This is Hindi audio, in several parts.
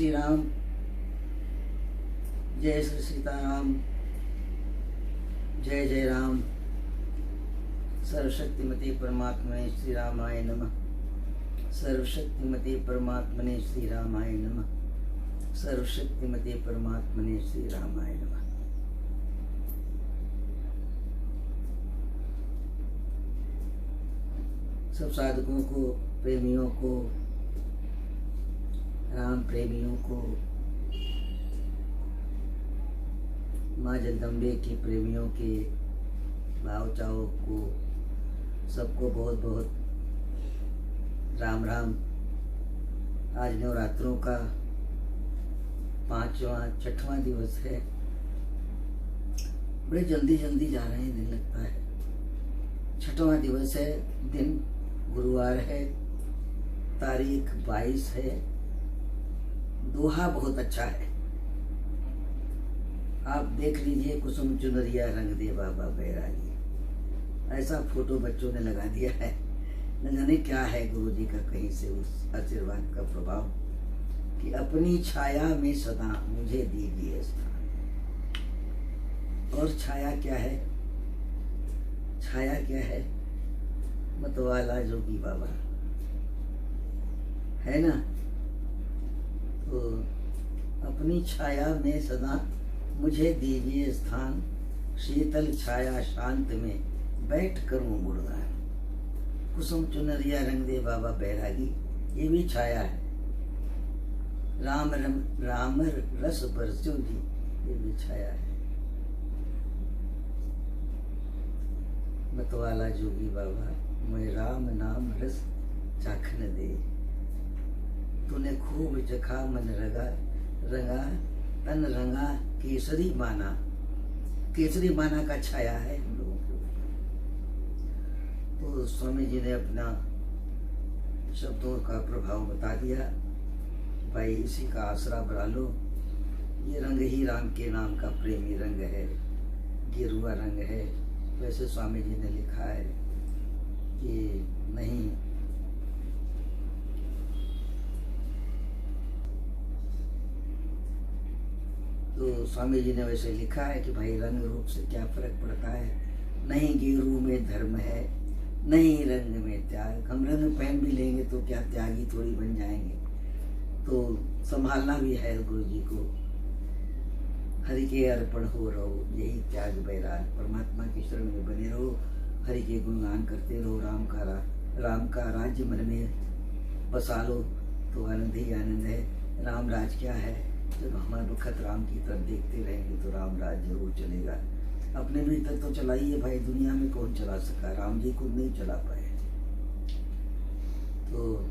श्री राम, जय श्री सीताराम, जय जय राम। सर्वशक्तिमते परमात्मने श्री रामाय नमः। सर्वशक्तिमते परमात्मने श्री रामाय नमः। सर्वशक्तिमते परमात्मने श्री रामाय नमः। सब साधकों को, प्रेमियों को, राम प्रेमियों को, माँ जगदम्बे के प्रेमियों के भाव चाव को, सबको बहुत बहुत राम राम। आज नवरात्रों का 5वां दिवस है। बड़े जल्दी जल्दी जा रहे हैं, दिन लगता है। 6वां दिवस है, दिन गुरुवार है, तारीख 22 है। दोहा बहुत अच्छा है, आप देख लीजिए। कुसुम चुनरिया रंग दे बाबा बैरागी, ऐसा फोटो बच्चों ने लगा दिया है। न जाने क्या है गुरु जी का कहीं से उस आशीर्वाद का प्रभाव कि अपनी छाया में सदा मुझे दीजिए स्थान। और छाया क्या है? छाया क्या है? मतवाला जोगी बाबा है ना। तो अपनी छाया में सदा मुझे दीजिए स्थान, शीतल छाया शांत में बैठ करूं गुणगान। कुसुम चुनरिया रंग दे बाबा बैरागी, ये भी छाया है। राम रस बरसो जी, ये भी छाया है। मतवाला जोगी बाबा, मैं राम नाम रस चाखन दे। तूने खूब चखा मन रंगा तन रंगा केसरी माना। केसरी माना का छाया है हम लोगों के ऊपर। तो स्वामी जी ने अपना शब्दों का प्रभाव बता दिया। भाई इसी का आसरा बना लो। ये रंग ही राम के नाम का प्रेमी रंग है, गेरुआ रंग है। वैसे स्वामी जी ने लिखा है कि नहीं, तो स्वामी जी ने वैसे लिखा है कि भाई रंग रूप से क्या फर्क पड़ता है। नहीं गेरू में धर्म है, नहीं रंग में त्याग। हम रंग पहन भी लेंगे तो क्या त्यागी थोड़ी बन जाएंगे। तो संभालना भी है गुरु जी को। हरि के अर्पण हो रहो, यही त्याग बैराग। परमात्मा की शरण में बने रहो, हरि के गुणगान करते रहो। राम का राज्य मन में बसा लो तो आनंद ही आनंद है। राम राज क्या है? जब हमारे वक्त राम की तरफ देखते रहेंगे तो राम राज जरूर चलेगा। अपने भीतर तो चलाइए भाई, दुनिया में कौन चला सका? राम जी खुद नहीं चला पाए। तो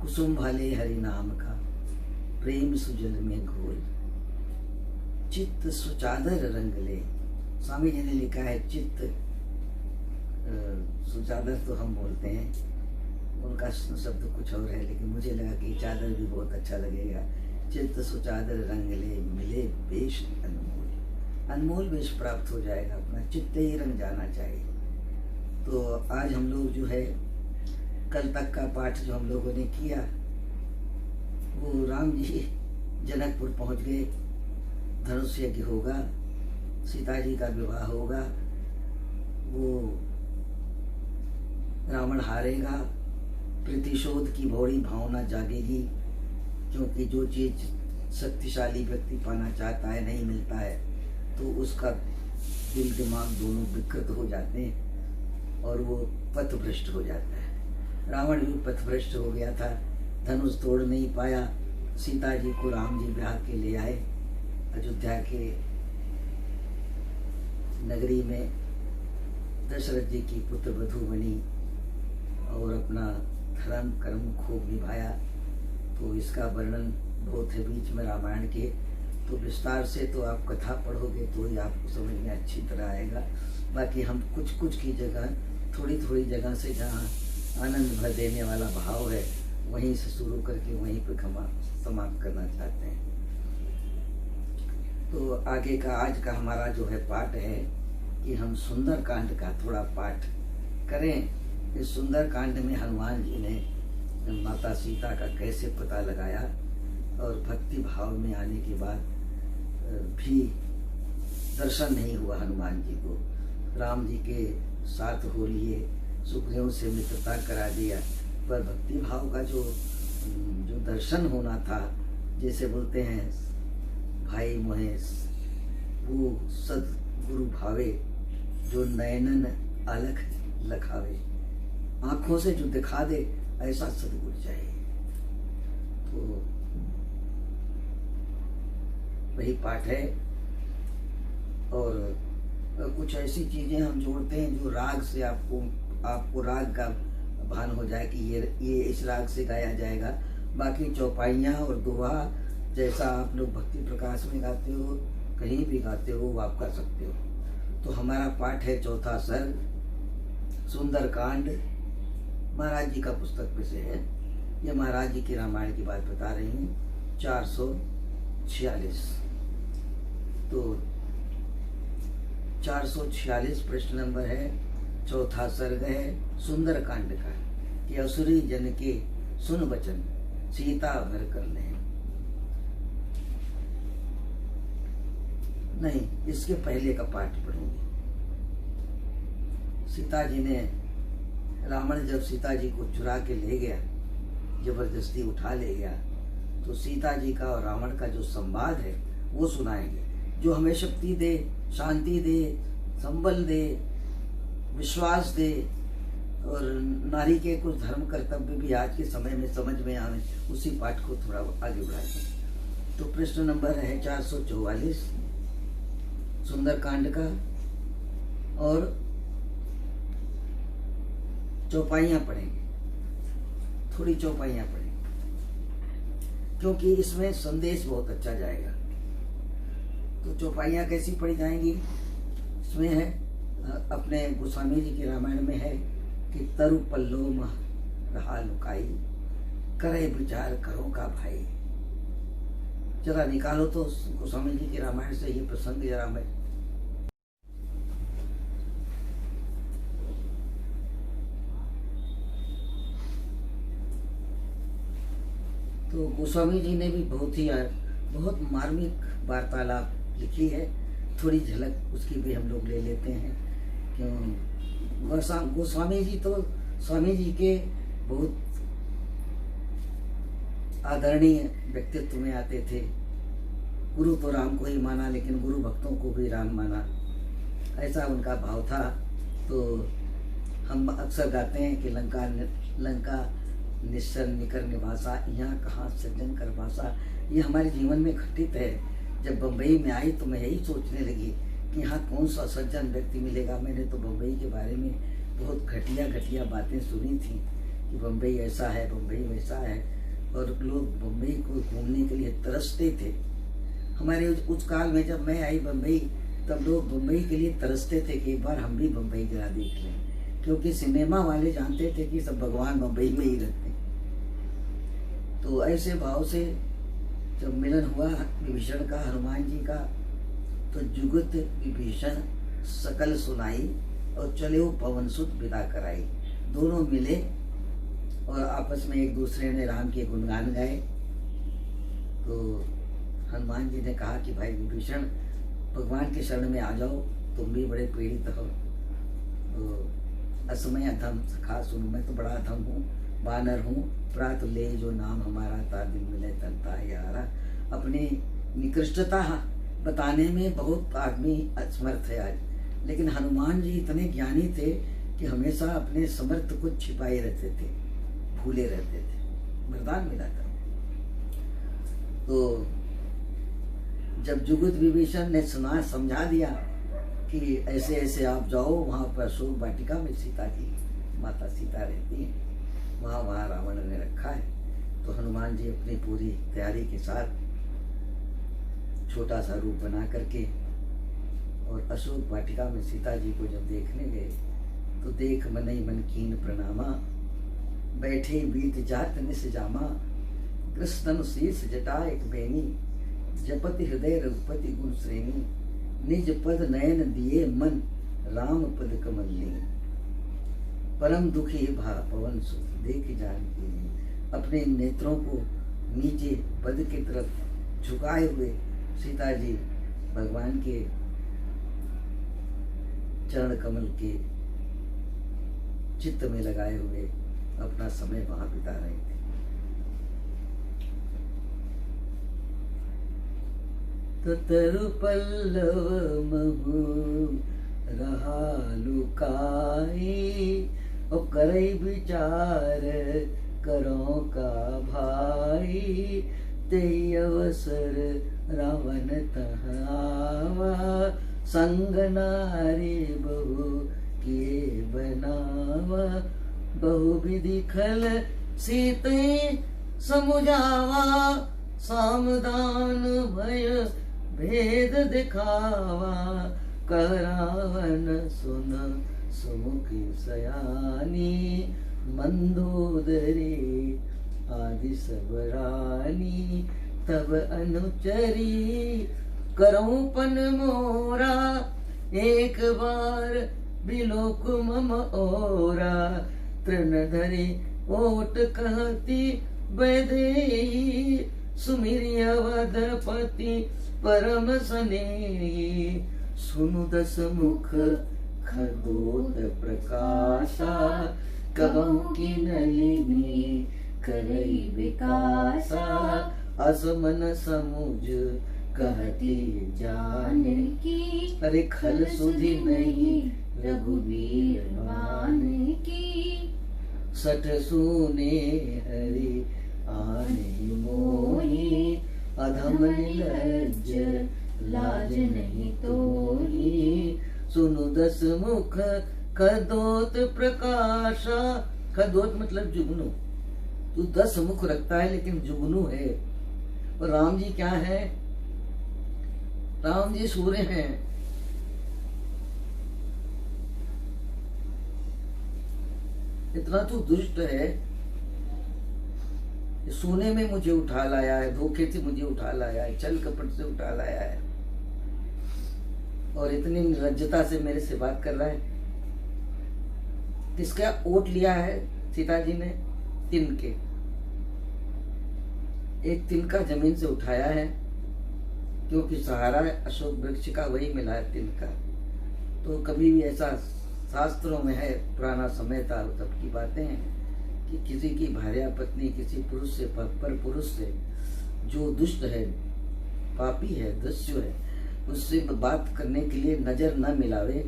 कुसुम भाले हरि नाम का, प्रेम सुजल में घोल। चित्त सुचादर रंग ले। स्वामी जी ने लिखा है चित्त, सुचादर तो हम बोलते हैं, उनका शब्द कुछ और है, लेकिन मुझे लगा कि चादर भी बहुत अच्छा लगेगा। चित्त सुचादर रंग ले, मिले वेश अनमोल। अनमोल वेश प्राप्त हो जाएगा, अपना चित्त ही रंग जाना चाहिए। तो आज हम लोग जो है, कल तक का पाठ जो हम लोगों ने किया, वो राम जी जनकपुर पहुंच गए। धनुष यज्ञ होगा, सीता जी का विवाह होगा, वो रावण हारेगा, प्रतिशोध की बड़ी भावना जागेगी। क्योंकि जो चीज शक्तिशाली व्यक्ति पाना चाहता है नहीं मिलता है, तो उसका दिल दिमाग दोनों विकृत हो जाते हैं और वो पथभ्रष्ट हो जाता है। रावण भी पथभ्रष्ट हो गया था, धनुष तोड़ नहीं पाया। सीता जी को राम जी ब्याह के ले आए अयोध्या के नगरी में। दशरथ जी की पुत्र वधू बनी और अपना धर्म कर्म खूब निभाया। तो इसका वर्णन बहुत है बीच में रामायण के, तो विस्तार से तो आप कथा पढ़ोगे तो ही आपको समझ में अच्छी तरह आएगा। बाकी हम कुछ कुछ की जगह, थोड़ी थोड़ी जगह से जहाँ आनंद भर देने वाला भाव है, वहीं से शुरू करके वहीं पर समाप्त करना चाहते हैं। तो आगे का आज का हमारा जो है पाठ है कि हम सुंदर कांड का थोड़ा पाठ करें। इस सुंदर कांड में हनुमान जी ने माता सीता का कैसे पता लगाया और भाव में आने के बाद भी दर्शन नहीं हुआ हनुमान जी को। राम जी के साथ हो लिए, सुग्रीव से मित्रता करा दिया, पर भक्ति भाव का जो दर्शन होना था, जैसे बोलते हैं भाई मोहे वो सदगुरु भावे, जो नयनन अलख लखावे, आंखों से जो दिखा दे ऐसा सदगुरु चाहिए। तो वही पाठ है। और कुछ ऐसी चीजें हम जोड़ते हैं जो राग से आपको राग का भान हो जाए कि ये इस राग से गाया जाएगा। बाकी चौपाइयाँ और दोहा जैसा आप लोग भक्ति प्रकाश में गाते हो, कहीं भी गाते हो, वो आप कर सकते हो। तो हमारा पाठ है चौथा सर्ग सुंदरकांड, महाराज जी का पुस्तक में से है। ये महाराज जी की रामायण की बात बता रही हूँ। 446 तो 446 प्रश्न नंबर है। चौथा सर्ग है सुंदरकांड का कि असुरी जन के सुन वचन सीता भर कर ले। नहीं, इसके पहले का पाठ पढ़ेंगे। सीता जी ने, रावण जब सीता जी को चुरा के ले गया, जबरदस्ती उठा ले गया, तो सीता जी का और रावण का जो संवाद है वो सुनाएंगे, जो हमें शक्ति दे, शांति दे, संबल दे, विश्वास दे, और नारी के कुछ धर्म कर्तव्य भी आज के समय में समझ में आवे, उसी पाठ को थोड़ा आगे बढ़ाएंगे। तो प्रश्न नंबर है 444 सुंदरकांड का, और चौपाइयाँ पढ़ेंगे, थोड़ी चौपाइयाँ पढ़ेंगे, क्योंकि इसमें संदेश बहुत अच्छा जाएगा। तो चौपाइयाँ कैसी पढ़ी जाएंगी? इसमें है, अपने गोस्वामी जी की रामायण में है कि तरु पल्लो मह रहा लुकाई, करे विचार करो का भाई। जरा निकालो तो गोस्वामी जी की रामायण से ये प्रसंग जरा मैं। तो गोस्वामी जी ने भी बहुत मार्मिक वार्तालाप लिखी है। थोड़ी झलक उसकी भी हम लोग ले लेते हैं। क्यों, गोस्वामी जी तो स्वामी जी के बहुत आदरणीय व्यक्तित्व में आते थे। गुरु तो राम को ही माना, लेकिन गुरु भक्तों को भी राम माना, ऐसा उनका भाव था। तो हम अक्सर गाते हैं कि लंका निश्चर निकर निवासा, यहाँ कहाँ सज्जन कर वासा। ये हमारे जीवन में घटित है। जब बम्बई में आई तो मैं यही सोचने लगी कि यहाँ कौन सा सज्जन व्यक्ति मिलेगा। मैंने तो बम्बई के बारे में बहुत घटिया बातें सुनी थी कि बम्बई ऐसा है, बम्बई वैसा है, और लोग बम्बई को घूमने के लिए तरसते थे। हमारे उस काल में जब मैं आई बम्बई, तब लोग बम्बई के लिए तरसते थे कि एक बार हम भी बम्बई जरा देख लें, क्योंकि सिनेमा वाले जानते थे कि सब भगवान बम्बई में ही रहते हैं। तो ऐसे भाव से जब मिलन हुआ विभीषण का हनुमान जी का, तो जुगत विभीषण सकल सुनाई, और चले वो पवन सुत विदा कराई। दोनों मिले और आपस में एक दूसरे ने राम के गुणगान गाए। तो हनुमान जी ने कहा कि भाई विभीषण, भगवान के शरण में आ जाओ, तुम भी बड़े पीड़ित हो। तो असमय अधम सखा सुनो, मैं तो बड़ा अधम हूँ, बानर हूँ, प्रात ले जो नाम हमारा, ता दिन मिले तनता यारा। अपनी निकृष्टता बताने में बहुत आदमी असमर्थ है आज, लेकिन हनुमान जी इतने ज्ञानी थे कि हमेशा अपने समर्थ को छिपाए रहते थे, भूले रहते थे, वरदान मिला था। तो जब जुगत विभीषण ने सुना, समझा दिया कि ऐसे ऐसे आप जाओ, वहाँ पर अशोक वाटिका में सीता जी, माता सीता रहती हैं, वहाँ रावण ने रखा है। तो हनुमान जी अपनी पूरी तैयारी के साथ छोटा सा रूप बना करके और अशोक वाटिका में सीता जी को जब देखने गए, तो देख मनई मन कीन प्रणामा, बैठे बीत जात निस जामा, कृष्ण शीर्ष जटा एक बेनी, जपति हृदय रघुपति गुण श्रेणी, निज पद नयन दिए मन, राम पद कमल ली, परम दुखी भा पवन सुत देख जानकी। अपने नेत्रों को नीचे पद की तरफ झुकाए हुए सीता जी भगवान के चरण कमल के चित्त में लगाए हुए अपना समय वहां बिता रहे थे। तो तरु पल्लव महु रहा लुकाई, और करई विचार करो का भाई, ते अवसर रावण तहावा, संग नारी बहु के बनावा, बहु विधि खल सीते समुझावा, सामदान भय भेद दिखावा, कह रावण सुन सुमुखी सयानी, मंदोदरी आदि सब रानी, तब अनुचरी करऊं पन मोरा, एक बार बिलोक मम ओरा, तृण धरी ओट कहती बैदेही, सुमिरि अवधपति परम स्नेही, सुनु दस मुख खगोल प्रकाशा, कहूँ की नलिनी करई विकासा, असमन समुझ कहती जानकी, अरे खल सुधि नहीं रघुवीर मान की, सठ सुने हरि आने मोही, अधम निर्लज्ज लाज नहीं तोही, सुनु दस मुख खदोत प्रकाशा। खदोत मतलब जुगनू, तू 10 मुख रखता है लेकिन जुगनू है। और राम जी क्या है? राम जी सूर्य हैं। इतना तू दुष्ट है, सोने में मुझे उठा लाया है, धोखे से मुझे उठा लाया है, छल कपट से उठा लाया है, और इतनी निर्लज्जता से मेरे से बात कर रहा है। किसका ओट लिया है सीता जी ने? तिनके। एक तिनका जमीन से उठाया है, क्योंकि सहारा अशोक वृक्ष का वही मिला है, तिनका। तो कभी भी ऐसा शास्त्रों में है, पुराना समय था तब की बातें हैं, कि किसी की भार्या पत्नी किसी पुरुष से, पर पुरुष से जो दुष्ट है, पापी है, दस्यु है, उससे बात करने के लिए नजर न मिलावे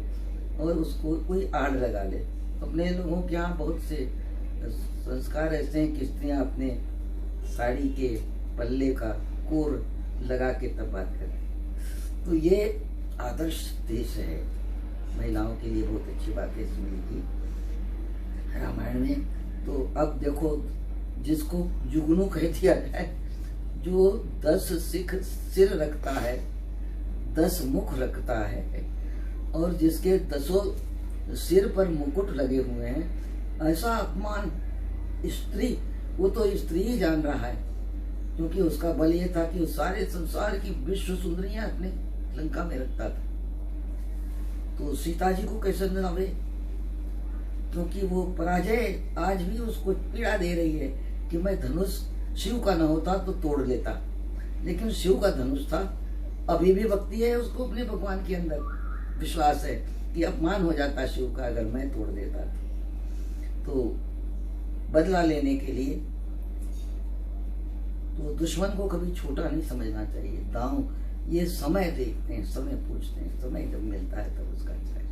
और उसको कोई आड़ लगा ले। अपने लोगों के यहाँ बहुत से संस्कार ऐसे हैं कि स्त्रियाँ अपने साड़ी के पल्ले का कोर लगा के तब बात करें। तो ये आदर्श देश है, महिलाओं के लिए बहुत अच्छी बात है इसमें लिखी रामायण में। तो अब देखो, जिसको जुगनू कह दिया जाए, जो 10 सिर रखता है, 10 मुख रखता है, और जिसके 10 सिर पर मुकुट लगे हुए हैं, ऐसा अपमान स्त्री, वो तो स्त्री ही जान रहा है, क्योंकि उसका बल ये था कि उस सारे संसार की विश्व सुंदरियां अपने लंका में रखता था। तो सीता जी को कैसे नवे? क्योंकि वो पराजय आज भी उसको पीड़ा दे रही है कि मैं धनुष शिव का न होता तो तोड़ लेता, लेकिन शिव का धनुष था। अभी भी भक्ति है उसको अपने भगवान के अंदर, विश्वास है कि अपमान हो जाता शिव का अगर मैं तोड़ देता। तो बदला लेने के लिए तो दुश्मन को कभी छोटा नहीं समझना चाहिए। दांव ये समय देखते हैं, समय पूछते हैं, समय जब मिलता है तब उसका अच्छा है।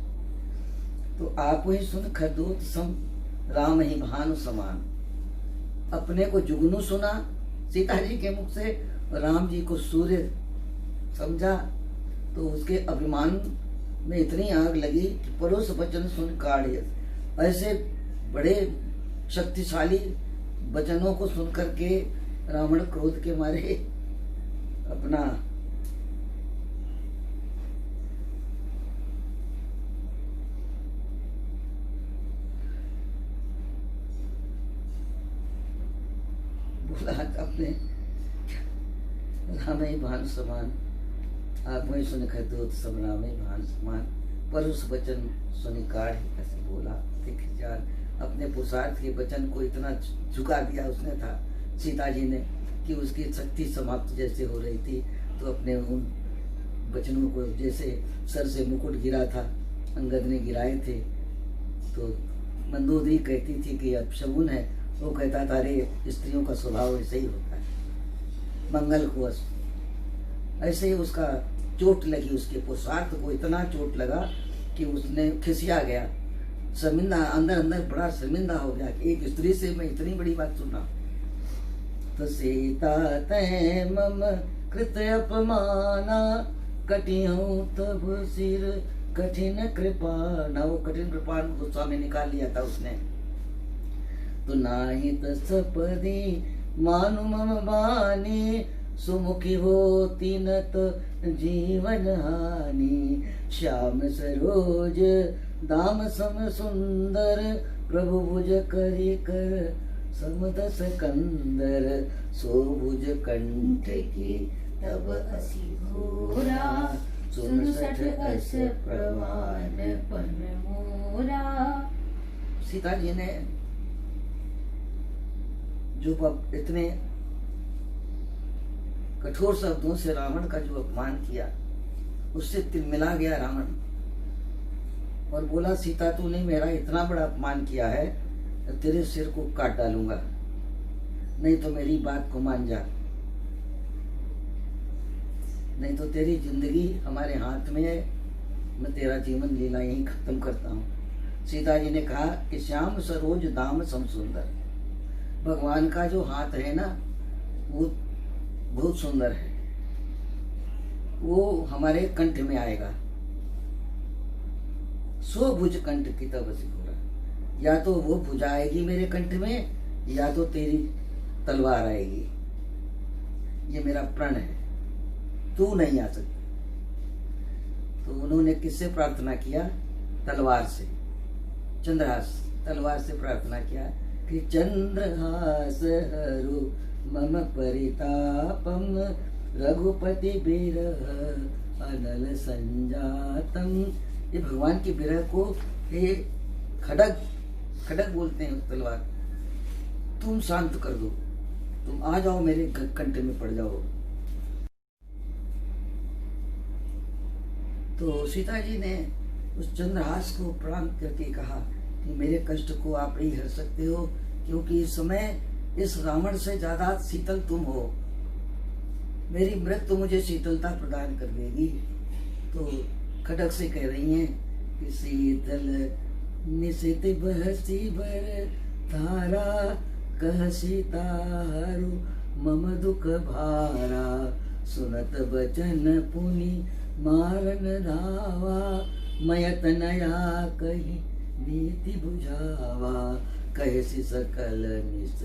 तो आप ही सुन खरदूत सम राम ही भानु समान। अपने को जुगनू सुना सीता जी के मुख से, राम जी को सूर्य समझा, तो उसके अभिमान में इतनी आग लगी कि परोस वचन सुन काढ़िय। ऐसे बड़े शक्तिशाली वचनों को सुन करके रावण क्रोध के मारे अपना बोला अपने राम ही भानु समान, आप वही सुन खरदूत सम राम ही भानु समान, परुष वचन सुनि काढ़। ऐसे बोला देख जान, अपने पुरुषार्थ के वचन को इतना झुका दिया उसने था सीता जी ने कि उसकी शक्ति समाप्त जैसे हो रही थी, तो अपने उन वचनों को, जैसे सर से मुकुट गिरा था, अंगद ने गिराए थे, तो मंदोदरी कहती थी कि अब शगुन है, वो कहता था अरे स्त्रियों का स्वभाव ऐसे ही होता है, मंगल को। ऐसे ही उसका चोट लगी, उसके पुरुषार्थ को इतना चोट लगा कि उसने खिसिया गया, शर्मिंदा, अंदर अंदर बड़ा शर्मिंदा हो गया कि एक स्त्री से मैं इतनी बड़ी बात सुना। तो सीता तै मम कृत अपमाना, कटिहूँ तब सिर कठिन कृपाना। वो कठिन कृपान गुस्सा में निकाल लिया था उसने। तो नाहित सपदी मानु मम बानी, सुमुखी होती न तो जीवन हानि। श्याम सरोज दाम सम सुंदर, प्रभु भुज करी कर समदस कंदर। सो भुज कंठ की तब असी घोरा, सुन सठ अस प्रवान पन मोरा। सीता जी ने जो इतने कठोर शब्दों से रावण का जो अपमान किया, उससे तिलमिला गया रावण और बोला, सीता तूने मेरा इतना बड़ा अपमान किया है, तेरे सिर को काट डालूंगा, नहीं तो मेरी बात को मान जा, नहीं तो तेरी जिंदगी हमारे हाथ में है, मैं तेरा जीवन लीला यहीं खत्म करता हूँ। सीता जी ने कहा कि श्याम सरोज दाम सम सुंदर, भगवान का जो हाथ है ना वो बहुत सुंदर है, वो हमारे कंठ में आएगा। सो भुज कंठ की तब से घोरा, या तो वो भुजा आएगी मेरे कंठ में, या तो तेरी तलवार आएगी, ये मेरा प्रण है, तू नहीं आ सकती। तो उन्होंने किससे प्रार्थना किया? तलवार से, चंद्रहास तलवार से प्रार्थना किया कि चंद्रहास हरु मम परितापम, रघुपति बिरह अनल संजातम। ये भगवान की बिरह को हे खड़ग, खड़ग बोलते हैं तलवार, तुम शांत कर दो, तुम आ जाओ मेरे कंठ में पड़ जाओ। तो सीता जी ने उस चंद्रहास को प्रणाम करके कहा कि मेरे कष्ट को आप ही हर सकते हो, क्योंकि इस समय इस रावण से ज्यादा शीतल तुम हो, मेरी मृत्यु मुझे शीतलता प्रदान कर देगी। तो खड़ग से कह रही हैं कि शीतल निशित बहसी बर तारा, कह सीता हरु मम दुख भारा। सुनत बचन पुनि मारन धावा, मयत नया कही नीति बुझावा। कहसी सकल निस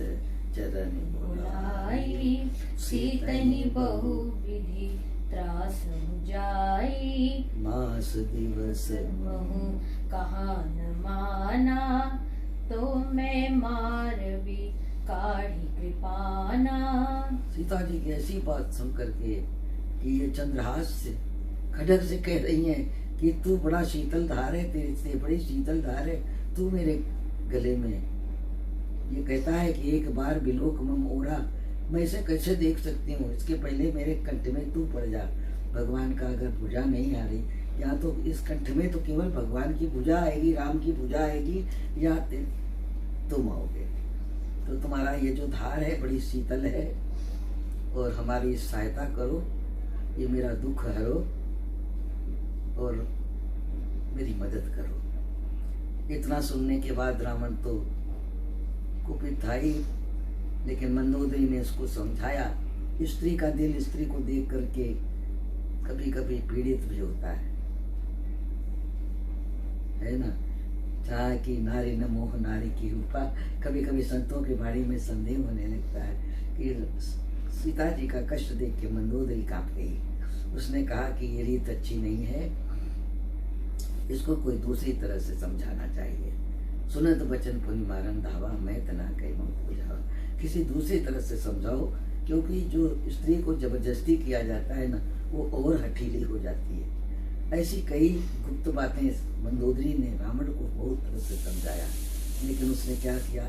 चरण बुलाई, सीतनि बहु विधि त्रास जाई। मास दिवस महु कहा न माना, तो मैं मारवी काढ़ी कृपाना। सीता जी की ऐसी बात सुन करके कि ये चंद्रहास से खड़ग से कह रही हैं कि तू बड़ा शीतल धार है, तेरे से बड़ी शीतल धार है तू मेरे गले में। ये कहता है कि एक बार बिलोक मम ओरा, मैं इसे कैसे देख सकती हूँ, इसके पहले मेरे कंठ में तू पड़ जा। भगवान का अगर भुजा नहीं आ रही, या तो इस कंठ में तो केवल भगवान की भुजा आएगी, राम की भुजा आएगी, या तुम आओगे। तो तुम्हारा ये जो धार है बड़ी शीतल है, और हमारी सहायता करो, ये मेरा दुख हरो और मेरी मदद करो। इतना सुनने के बाद रावण तो कुपित था ही, लेकिन मंदोदरी ने उसको समझाया। स्त्री का दिल स्त्री को देख करके कभी कभी पीड़ित भी होता है ना। चाहे कि नारी न मोह नारी की रूपा, कभी कभी संतों के बारे में संदेह होने लगता है कि सीता जी का कष्ट देख के मंदोदरी कांप गई। उसने कहा कि ये रीत अच्छी नहीं है, इसको कोई दूसरी तरह से समझाना चाहिए। सुनत बचन पुनि मारन धावा, मैं तना कई मौत बुझावा। किसी दूसरी तरह से समझाओ, क्योंकि जो स्त्री को जबरदस्ती किया जाता है ना, वो और हठीली हो जाती है। ऐसी कई गुप्त बातें मंदोदरी ने रावण को बहुत तरह से समझाया, लेकिन उसने क्या किया,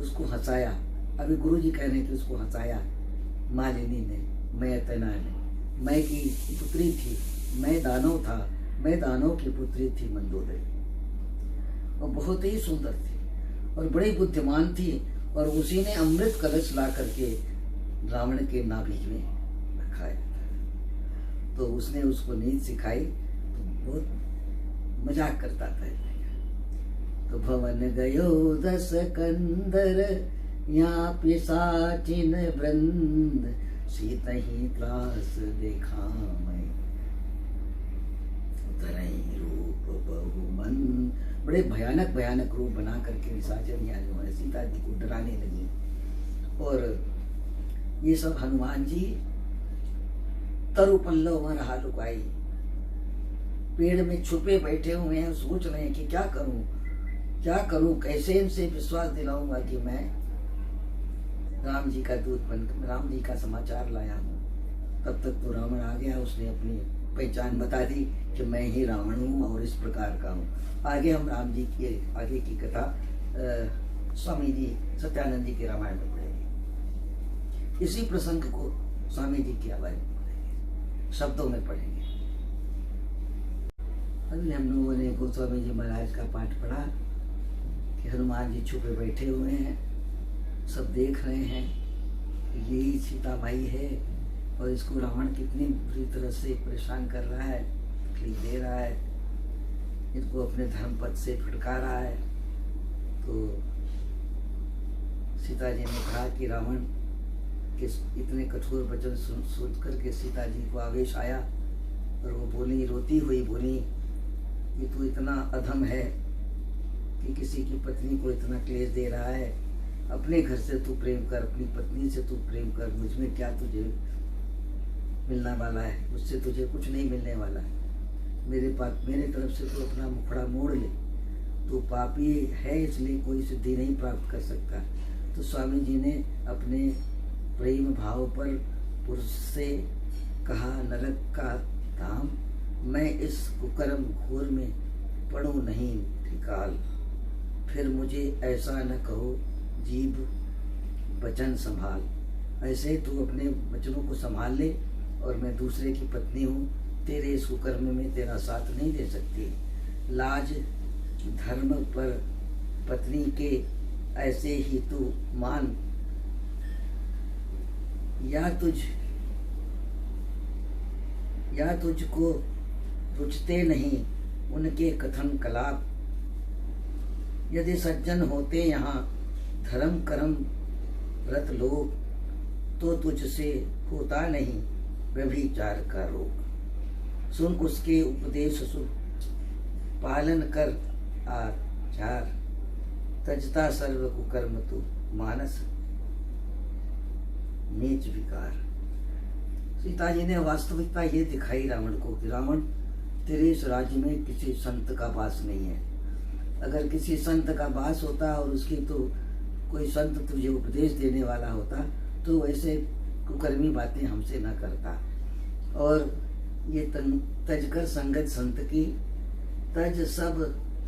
उसको हंसाया अभी गुरु जी कह रहे थे, उसको हंसाया मालिनी ने, मैतना ने। मैं की पुत्री थी, मैं दानव था, मैं दानव की पुत्री थी मंदोदरी। और बहुत ही सुंदर थी और बड़ी बुद्धिमान थी। और उसी ने अमृत कलश ला करके रावण के नाभि में रखाया। तो उसने उसको नीति सिखाई, तो बहुत मजाक करता था। तो भवन गयो 10 कंदर, यहाँ पिशाचिन वृंद, सीतहि त्रास देखा मैं, उतरहि रूप बहुमन। बड़े भयानक भयानक रूप बना करके निशाचरियाँ जो है सीता जी को डराने लगी। और ये सब हनुमान जी तरु पल्लव में रहा लुकाई, पेड़ में छुपे बैठे हुए हैं, सोच रहे हैं कि क्या करूं, कैसे इनसे विश्वास दिलाऊंगा कि मैं राम जी का दूत बनकर राम जी का समाचार लाया हूँ। तब तक तो रावण आ गया, उसने अपनी पहचान बता दी कि मैं ही रावण हूँ और इस प्रकार का हूँ। आगे हम राम जी की आगे की कथा स्वामी जी सत्यानंद जी के रामायण में पढ़ेंगे। इसी प्रसंग को स्वामी जी की आवाज में पढ़ेंगे, शब्दों में पढ़ेंगे। अभी हम लोगों ने गोस्वामी जी महाराज का पाठ पढ़ा कि हनुमान जी छुपे बैठे हुए हैं, सब देख रहे हैं यही सीता माई है और इसको रावण कितनी बुरी तरह से परेशान कर रहा है, तकलीफ दे रहा है, इसको अपने धर्म पद से फटका रहा है। तो सीता जी ने कहा कि रावण के इतने कठोर वचन सुन करके सीता जी को आवेश आया और वो बोली, रोती हुई बोली कि तू इतना अधम है कि किसी की पत्नी को इतना क्लेश दे रहा है। अपने घर से तू प्रेम कर, अपनी पत्नी से तू प्रेम कर, मुझ में क्या तुझे मिलने वाला है, मुझसे तुझे कुछ नहीं मिलने वाला है। मेरे तरफ से तू अपना मुखड़ा मोड़ ले, तू पापी है इसलिए कोई सिद्धि नहीं प्राप्त कर सकता। तो स्वामी जी ने अपने प्रेम भाव पर पुरुष से कहा, नरक का धाम, मैं इस कुकर्म घोर में पड़ूं नहीं ठिकाल, फिर मुझे ऐसा न कहो जीव वचन संभाल। ऐसे तू अपने वचनों को संभाल ले और मैं दूसरे की पत्नी हूँ, तेरे इस कुकर्म में तेरा साथ नहीं दे सकती। लाज धर्म पर पत्नी के ऐसे ही तू मान, या तुझको रुचते नहीं उनके कथन कलाप। यदि सज्जन होते यहाँ धर्म कर्म व्रत लोग, तो तुझसे होता नहीं व्यभिचार का रोग। सुन उसके उपदेश सुख, पालन कर आचार, तजता सर्व कुकर्म तू मानस नीच विकार। सीता जी ने वास्तविकता ये दिखाई रावण को कि रावण, तेरे इस राज्य में किसी संत का वास नहीं है। अगर किसी संत का वास होता और उसकी तो कोई संत तुझे उपदेश देने वाला होता तो वैसे कुकर्मी बातें हमसे न करता। और ये तजकर संगत संत की, तज सब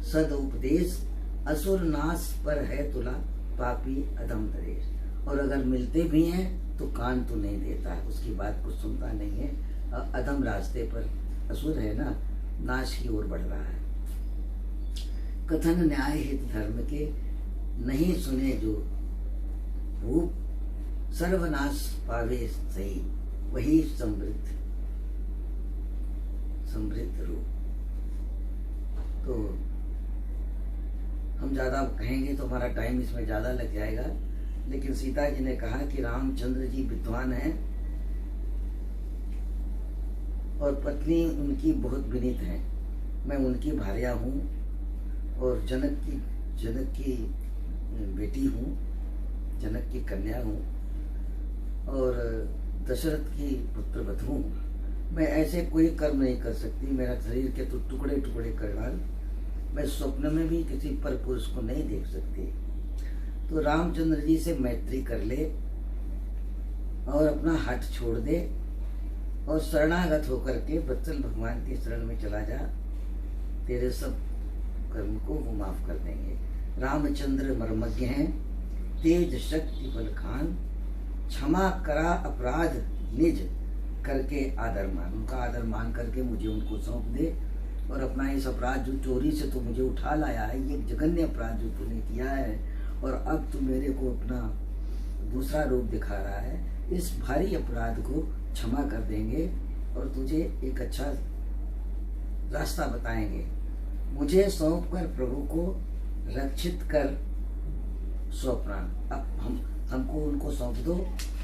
सद उपदेश, असुर नाश पर है तुला पापी अधम दरेश। और अगर मिलते भी हैं तो कान तो नहीं देता है, उसकी बात को सुनता नहीं है। अधम रास्ते पर असुर है ना, नाश की ओर बढ़ रहा है। कथन न्याय हित धर्म के, नहीं सुने जो रूप, सर्वनाश पावे सही वही समृद्ध रूप। तो हम ज़्यादा कहेंगे तो हमारा टाइम इसमें ज़्यादा लग जाएगा, लेकिन सीता जी ने कहा कि रामचंद्र जी विद्वान हैं और पत्नी उनकी बहुत विनीत है, मैं उनकी भार्या हूँ और जनक की बेटी हूँ, जनक की कन्या हूँ और दशरथ की पुत्रवधू हूँ। मैं ऐसे कोई कर्म नहीं कर सकती, मेरा शरीर के तो टुकड़े टुकड़े कर डाल, मैं स्वप्न में भी किसी पर पुरुष को नहीं देख सकती। तो रामचंद्र जी से मैत्री कर ले और अपना हट छोड़ दे और शरणागत होकर के वत्सल भगवान की शरण में चला जा, तेरे सब कर्म को वो माफ कर देंगे। रामचंद्र मर्मज्ञ हैं तेज शक्ति बल खान, क्षमा करा अपराध निज करके आदर मान। उनका आदर मान करके मुझे उनको सौंप दे, और अपना इस अपराध जो चोरी से तू मुझे उठा लाया है, ये जघन्य अपराध जो तूने किया है, और अब तू मेरे को अपना दूसरा रूप दिखा रहा है, इस भारी अपराध को क्षमा कर देंगे और तुझे एक अच्छा रास्ता बताएंगे। मुझे सौंप कर प्रभु को रक्षित कर सौ प्राण। अब हमको उनको सौंप दो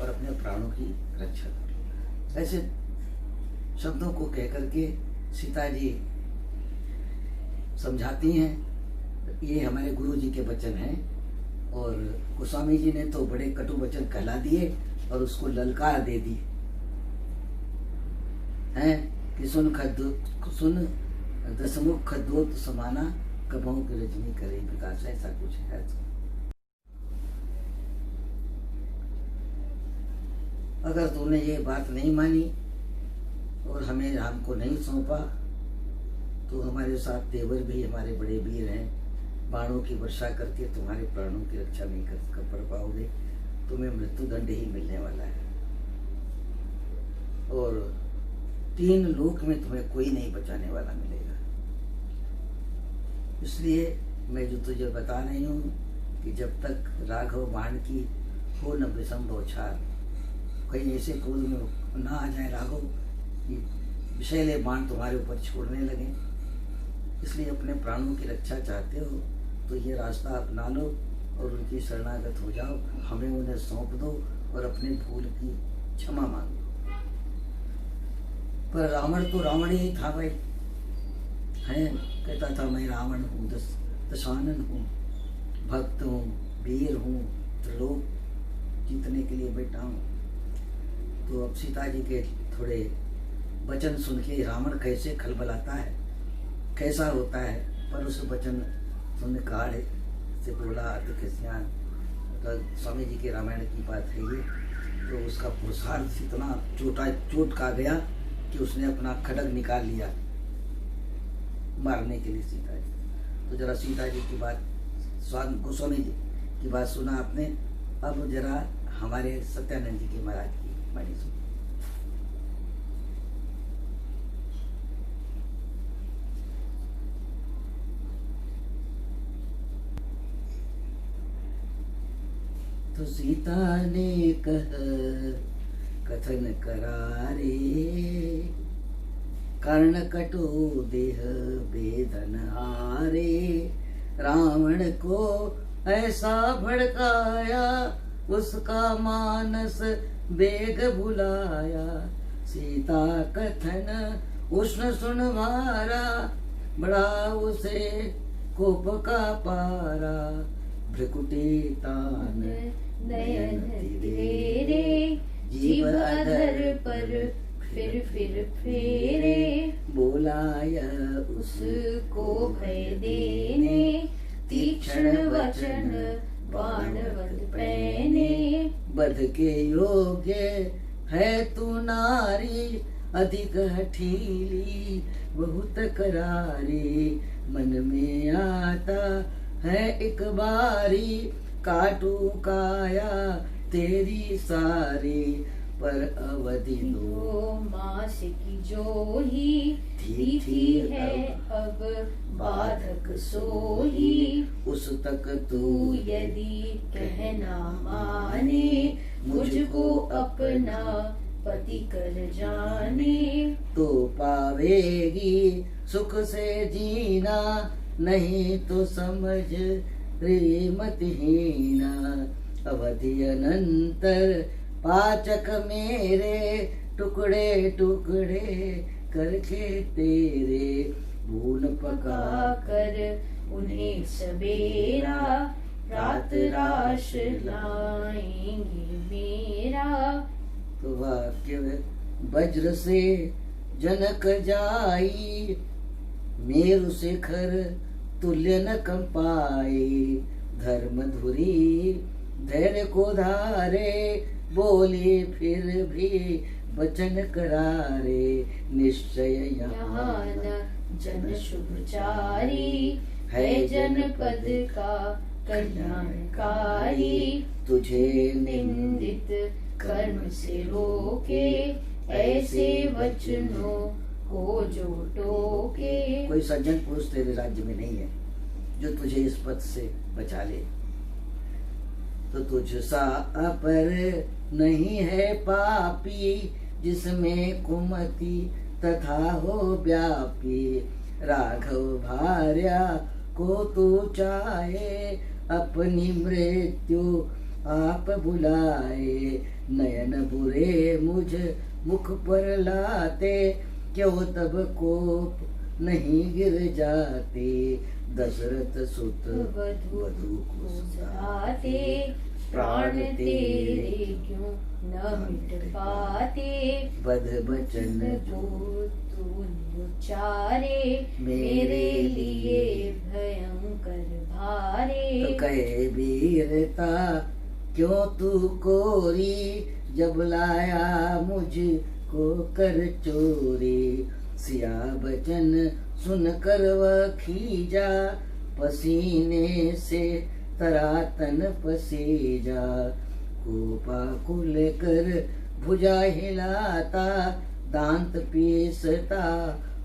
और अपने प्राणों की रक्षा करो। ऐसे शब्दों को कह करके सीता जी समझाती हैं। ये हमारे गुरु जी के वचन हैं, और गोस्वामी जी ने तो बड़े कटु वचन कहला दिए और उसको ललकार दे दी हैं कि सुन दसमुख खद्दोत समाना, कबहू की रजनी करे विकास। ऐसा कुछ है। अगर तूने ये बात नहीं मानी और हमें राम को नहीं सौंपा, तो हमारे साथ देवर भी हमारे बड़े वीर हैं, बाणों की वर्षा करके तुम्हारे प्राणों की रक्षा नहीं कर पाओगे, तुम्हें मृत्यु दंड ही मिलने वाला है, और 3 लोक में तुम्हें कोई नहीं बचाने वाला मिलेगा। इसलिए मैं जो तुझे बता रही हूँ कि जब तक राघव बाण की हो न विषम बौछार, कहीं ऐसे क्रोध में ना आ जाए राघव कि विषैले बाण तुम्हारे ऊपर छोड़ने लगे। इसलिए अपने प्राणों की रक्षा चाहते हो तो ये रास्ता अपना लो और उनकी शरणागत हो जाओ, हमें उन्हें सौंप दो और अपने भूल की क्षमा मांगो। पर रावण तो रावण ही था भाई, है कहता था मैं रावण हूँ, दशानन हूँ, भक्त हूँ, वीर हूँ, त्रिलोक जीतने के लिए बैठा हूँ। तो अब सीता जी के थोड़े वचन सुन के रावण कैसे खलबलाता है, कैसा होता है, पर उस वचन सुन काढ़ से बोला तो खिसियान। स्वामी जी के रामायण की बात है ये। तो उसका पुरुषार्थ इतना चोट खा गया कि उसने अपना खड्ग निकाल लिया मारने के लिए सीता जी। तो जरा सीता जी की बात, गोस्वामी जी की बात सुना आपने, अब जरा हमारे सत्यानंद जी के महाराज की वाणी सुनो। तो सीता ने कथन करारे, कर्ण कटो देह वेदन हारे, रावण को ऐसा भड़काया, उसका मानस बेग भुलाया। सीता कथन उष्ण सुन मारा, बड़ा उसे कोप का पारा। भ्रिकुटी तान नयन तेरे, जीव अधर पर फिर फेरे। बोलाया उसको भय देने, तीक्ष्ण वचन बाणवत पैने। बध के योग्य है तू नारी, अधिक हठीली बहुत करारी। मन में आता है एक बारी, काटू काया तेरी सारी। पर अवधि दो मास की जो ही थी है, अब बाधक सोही। उस तक तू यदि कहना माने, मुझको अपना पति कर जाने। तो पावेगी सुख से जीना, नहीं तो समझ रे मतहीना। अवधि अनंतर पाचक मेरे, टुकड़े टुकड़े करके तेरे। भून पका कर उन्हें सबेरा, रात राश लाएंगे मेरा। तो वाक्य वज्र से जनक जाई, मेरु शिखर तुल्य न कंपाई। धर्म धुरी धैर्य को धारे, बोली फिर भी वचन करारे। निश्चय यहाँ न जन शुभचारी, है जनपद का कल्याणकारी, तुझे निंदित कर्म से रोके, ऐसे वचनों को जो टोके। कोई सज्जन पुरुष तेरे राज्य में नहीं है जो तुझे इस पद से बचा ले। तो तुझ सा अपर नहीं है पापी, जिसमें कुमति तथा हो व्यापी। राघव भार्या को तू चाहे, अपनी मृत्यु आप बुलाए। नयन बुरे मुझ मुख पर लाते, क्यों तब कोप नहीं गिर जाते। दशरथ सुत वधु को सहाते, प्राण तेरे क्यों न मिट पाते। बध बचन को तूने उच्चारे, मेरे लिए भयंकर भारे। तो कहे वीरता क्यों तू कोरी, जब लाया मुझको कर चोरी। सिया बचन सुन कर वह खीजा, पसीने से तरातन पसीजा। कोपाकुल कर भुजा हिलाता, दांत पीसता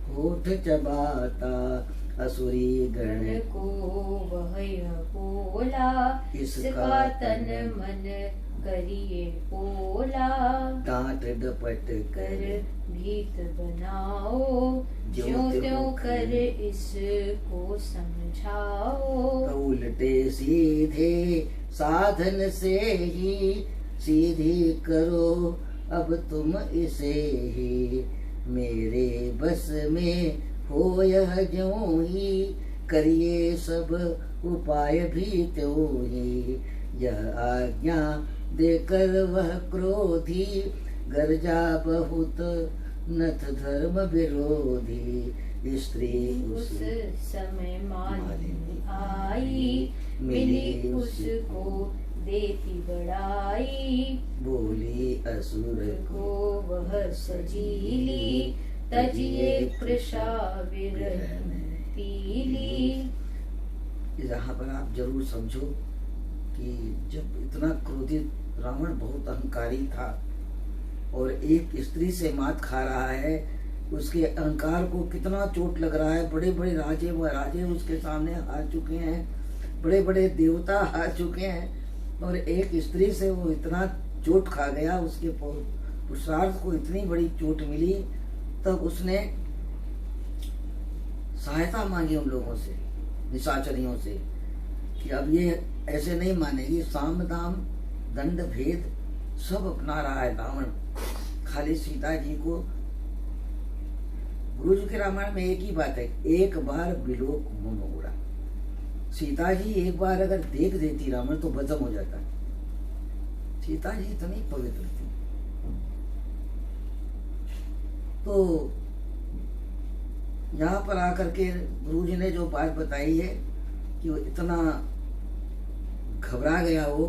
होठ चबाता। असुरी गण को वह यह बोला, इसका तन मन करिए बोला। डांट डपट कर भीत बनाओ, ज्यों त्यों कर इसको समझाओ। उल्टे सीधे साधन से ही सीधी करो अब तुम इसे ही। मेरे बस में हो यह ज्यों ही, करिए सब उपाय भी त्यों ही। यह आज्ञा देकर वह क्रोधी, गर्जा बहुत नथ धर्म विरोधी। स्त्री उस समय मालिनी आई, मिली उसको देती बड़ाई। बोली असुर को वह सजीली, तजिए कृषा विरह पीली। यहाँ पर आप जरूर समझो कि जब इतना क्रोधित रावण बहुत अहंकारी था और एक स्त्री से मात खा रहा है, उसके अहंकार को कितना चोट लग रहा है। बड़े बड़े राजे व राजे उसके सामने हार चुके हैं, बड़े बड़े देवता हार चुके हैं, और एक स्त्री से वो इतना चोट खा गया, उसके पुरुषार्थ को इतनी बड़ी चोट मिली। तब उसने सहायता मांगी उन लोगों से, निशाचरियों से, कि अब ये ऐसे नहीं मानेगी। साम दाम दंड भेद सब अपना रहा है रावण, खाली सीता जी को। गुरु जी के रामायण में एक ही बात है, एक बार बिलोक मन उड़ा। सीता जी एक बार अगर देख देती रावण तो बदम हो जाता। सीता जी इतनी पवित्र थी। तो यहाँ पर आकर के गुरु जी ने जो बात बताई है कि वो इतना घबरा गया वो,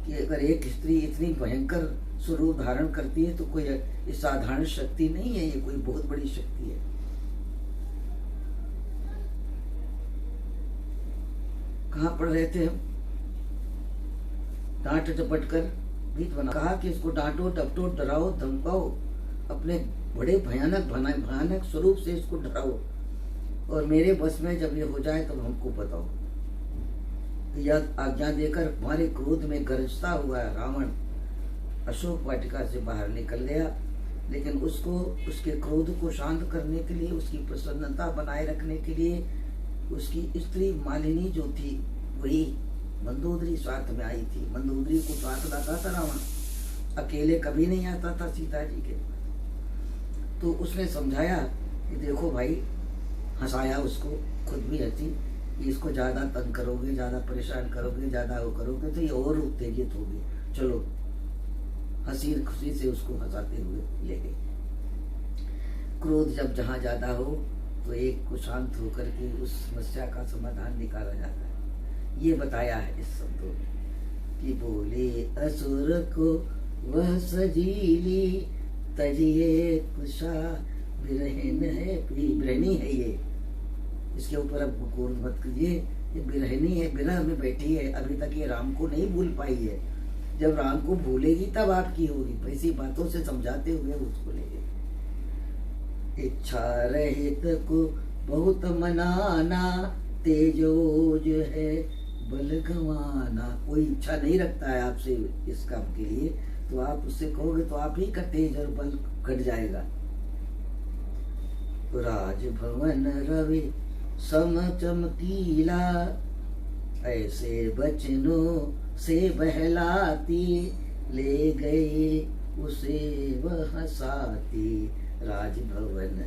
कि अगर एक स्त्री इतनी भयंकर स्वरूप धारण करती है तो कोई ये साधारण शक्ति नहीं है, ये कोई बहुत बड़ी शक्ति है। कहाँ पढ़ रहे थे हम? डांट डपट कर भीत बना। कहा कि इसको डांटो डपटो डराओ धमकाओ, अपने बड़े भयानक स्वरूप से इसको डराओ, और मेरे बस में जब ये हो जाए तब हमको बताओ। यह आज्ञा देकर हमारे क्रोध में गरजता हुआ रावण अशोक वाटिका से बाहर निकल गया। लेकिन उसको, उसके क्रोध को शांत करने के लिए, उसकी प्रसन्नता बनाए रखने के लिए, उसकी स्त्री मालिनी जो थी वही मंदोदरी साथ में आई थी। मंदोदरी को साथ लाता था रावण, अकेले कभी नहीं आता था सीता जी के। तो उसने समझाया कि देखो भाई, हंसाया उसको, खुद भी हंसी कि इसको ज्यादा तंग करोगे, ज्यादा परेशान करोगे, ज्यादा वो करोगे तो ये और उत्तेजित होगी। चलो, हंसी खुशी से उसको हंसाते हुए ले गए। क्रोध जब जहाँ ज्यादा हो तो एक को शांत होकर के उस समस्या का समाधान निकाला जाता है। ये बताया है इस शब्दों में कि बोले असुर को वह सजीली, तजिए कुशा विरहन है, विरहनी है ये। इसके ऊपर अब क्रोध मत कीजिए, ये बिरहनी है, विरह में बैठी है, अभी तक ये राम को नहीं भूल पाई है। जब राम को भूलेगी तब आपकी होगी। ऐसी बातों से समझाते हुए उसको ले गए। इच्छा रहित को बहुत मनाना, तेजोज है बल गंवाना। कोई इच्छा नहीं रखता है आपसे इस काम के लिए, तो आप उससे कहोगे तो आप ही का तेज और बल घट जाएगा। राजभवन रवि सम चमकीला, ऐसे बचनों से बहलाती, ले गए उसे वह साथी। राजभवन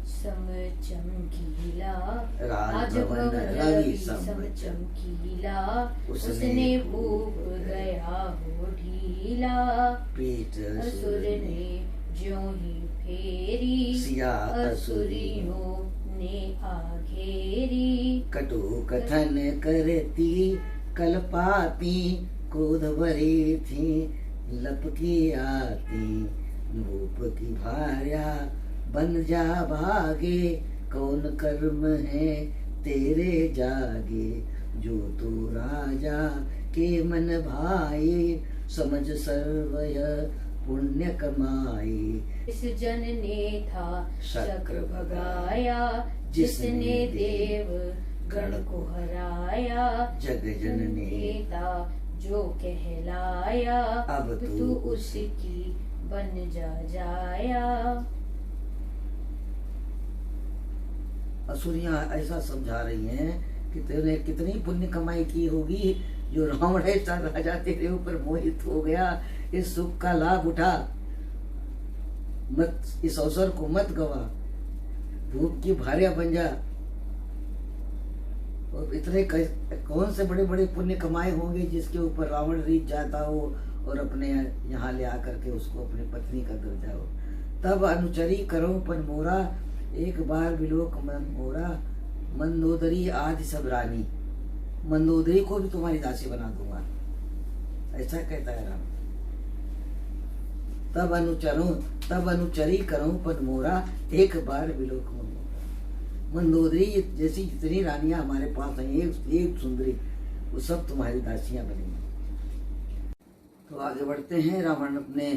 सम चमकीला, राजभवन रवि सम चमकीला, उसने भूप गया हो ढीला। पीठ असुर ने ज्यों ही फेरी, सिया असुरियों ने आघेरी। कटु कथन करती कल्पाती, क्रोध भरी थी लपकी आती। भूप की भार्या बन जा भागे, कौन कर्म है तेरे जागे। जो तू राजा के मन भाई, समझ सर्व यह पुण्य कमाई। इस जन ने था शक्र भगाया, जिसने देव गण को हराया। जग जननी नेता जो कहलाया, अब तू उसकी बन जा जाया। असुरियां ऐसा समझा रही हैं कि तेरे कितनी पुण्य कमाई की होगी, जो रावण ऐसा राजा तेरे ऊपर मोहित हो गया। इस सुख का लाभ उठा, मत इस अवसर को मत गवा, भूप की भार्या बन जा। और इतने कौन से बड़े बड़े पुण्य कमाए होंगे जिसके ऊपर रावण रीत जाता हो और अपने यहाँ ले आकर के उसको अपनी पत्नी का दर्जा हो। तब अनुचरी करो पन मोरा, एक बार विलोक मन मोरा। मंदोदरी आदि सब रानी, मंदोदरी को भी तुम्हारी दासी बना दूंगा, ऐसा कहता है राम। तब अनुचरी करूं पद मोरा, एक बार विलोक मन मोरा। मंदोदरी जैसी जितनी रानियां हमारे पास हैं, एक सुंदरी, वो सब तुम्हारी दासियां बनेंगी। तो आगे बढ़ते हैं। रावण अपने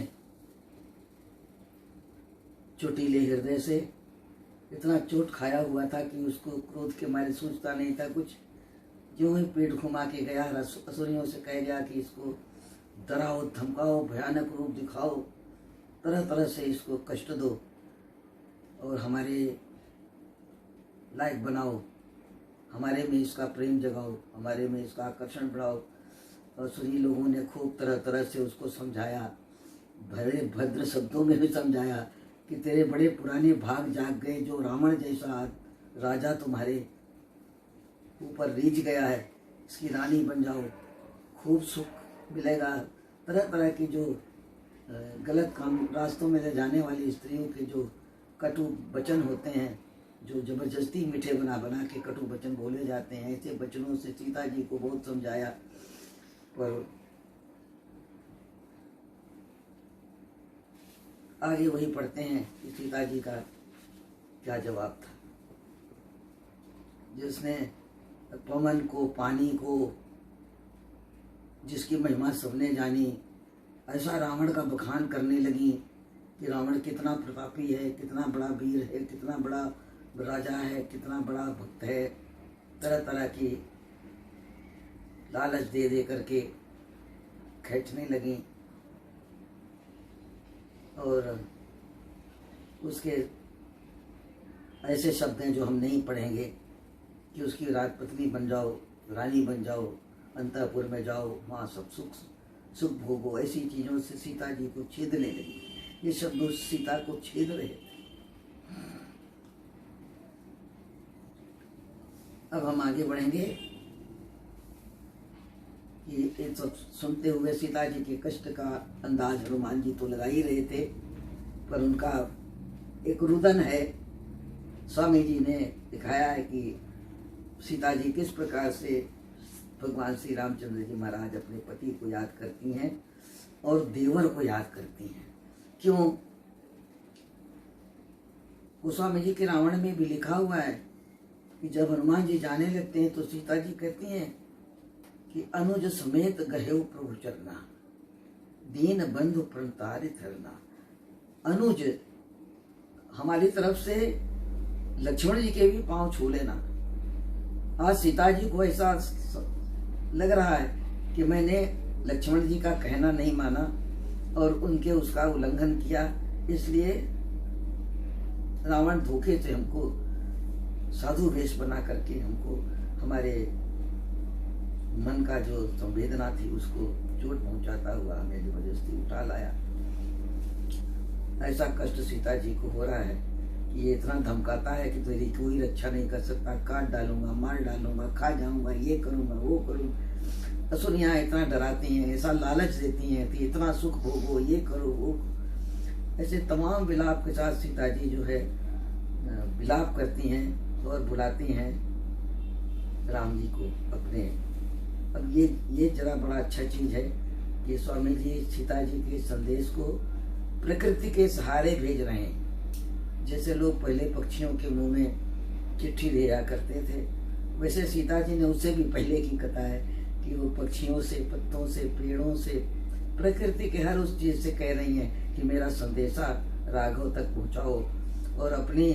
चोटीले हृदय से इतना चोट खाया हुआ था कि उसको क्रोध के मारे सोचता नहीं था कुछ। जो ही पेट घुमा के गया, असुरियों से कह गया कि इसको डराओ, धमकाओ, भयानक रूप दिखाओ, तरह तरह से इसको कष्ट दो और हमारे लायक बनाओ, हमारे में इसका प्रेम जगाओ, हमारे में इसका आकर्षण बढ़ाओ। और असुरी लोगों ने खूब तरह तरह से उसको समझाया, भरे भद्र शब्दों में भी समझाया कि तेरे बड़े पुराने भाग जाग गए, जो रावण जैसा राजा तुम्हारे ऊपर रीझ गया है, इसकी रानी बन जाओ, खूब सुख मिलेगा। तरह तरह की जो गलत काम रास्तों में ले जाने वाली स्त्रियों के जो कटु वचन होते हैं, जो जबरदस्ती मीठे बना बना के कटु वचन बोले जाते हैं, ऐसे वचनों से सीता जी को बहुत समझाया। पर आगे वही पढ़ते हैं कि सीता जी का क्या जवाब था। जिसने पवन को, पानी को, जिसकी महिमा सबने जानी, ऐसा रावण का बखान करने लगी कि रावण कितना प्रतापी है, कितना बड़ा वीर है, कितना बड़ा राजा है, कितना बड़ा भक्त है। तरह तरह की लालच दे दे करके खींचने लगी। और उसके ऐसे शब्द हैं जो हम नहीं पढ़ेंगे कि उसकी राजपत्नी बन जाओ, रानी बन जाओ, अंतःपुर में जाओ, वहाँ सब सुख भोगो। ऐसी चीज़ों से सीता जी को छेदने लगी। ये शब्द उस सीता को छेद रहे थे। अब हम आगे बढ़ेंगे कि ये सब सुनते हुए सीता जी के कष्ट का अंदाज हनुमान जी तो लगा ही रहे थे, पर उनका एक रुदन है। स्वामी जी ने दिखाया है कि सीता जी किस प्रकार से भगवान श्री रामचंद्र जी महाराज अपने पति को याद करती हैं और देवर को याद करती हैं। क्यों? गोस्वामी जी के रावण में भी लिखा हुआ है कि जब हनुमान जी जाने लगते हैं तो सीता जी कहती हैं कि अनुज समेत गहेउ प्रभु चरना, दीन बंधु प्रणतारित हरना। अनुज हमारी तरफ से लक्ष्मण जी के भी पांव छू लेना। आज सीता जी को ऐसा लग रहा है कि मैंने लक्ष्मण जी का कहना नहीं माना और उनके उसका उल्लंघन किया, इसलिए रावण धोखे से हमको साधु वेश बना करके हमको हमारे मन का जो संवेदना थी उसको चोट पहुंचाता हुआ हमें जबरदस्ती उठा लाया। ऐसा कष्ट सीता जी को हो रहा है कि ये इतना धमकाता है कि तेरी कोई रक्षा नहीं कर सकता, काट डालूंगा, मार डालूंगा, खा जाऊंगा, ये करूंगा, वो करूंगा। असुरियाँ इतना डराती हैं, ऐसा लालच देती हैं कि इतना सुख भोगो, ये करो, वो। ऐसे तमाम विलाप के साथ सीता जी जो है विलाप करती हैं और बुलाती हैं राम जी को अपने। अब ये जरा बड़ा अच्छा चीज है कि स्वामी जी सीता जी के संदेश को प्रकृति के सहारे भेज रहे हैं। जैसे लोग पहले पक्षियों के मुंह में चिट्ठी भेजा करते थे, वैसे सीता जी ने उससे भी पहले की कथा है कि वो पक्षियों से, पत्तों से, पेड़ों से, प्रकृति के हर उस चीज से कह रही हैं कि मेरा संदेशा राघव तक पहुंचाओ। और अपनी